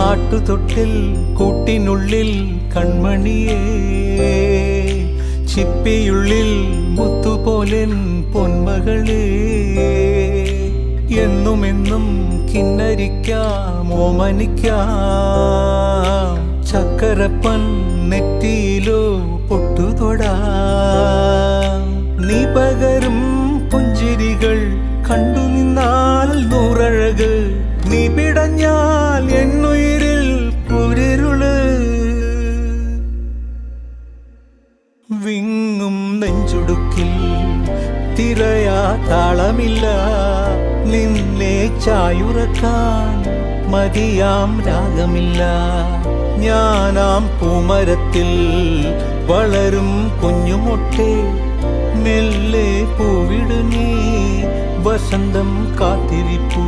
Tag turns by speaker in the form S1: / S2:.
S1: ആട്ടുതൊട്ടിൽ കൂട്ടിനുള്ളിൽ കൺമണിയേ, ചിപ്പിയുള്ളിൽ മുത്തുപോലെൻ പൊന്മകളേ, എന്നുമെന്നും കിന്നരിക്കാം ഓമനിക്കാം, ചക്കരപ്പൻ നെറ്റിയിലോ പൊട്ടുതൊടാം. നീ പകരും പുഞ്ചിരികൾ കണ്ടു നിന്നാൽ നൂറഴക്, നീ പിടഞ്ഞാൽ എന്നുയിരിൽ കുരിരുള്. വിങ്ങും നെഞ്ചുടുക്കിൽ തിരയാ താളമില്ല, നിന്നെ ചായുറക്കാൻ മതിയാം രാഗമില്ല. ഞാനാം പൂമരത്തിൽ വളരും കുഞ്ഞുമൊട്ടെ, മെല്ലെ പൂവിടു നീ വസന്തം കാത്തിരിപ്പൂ.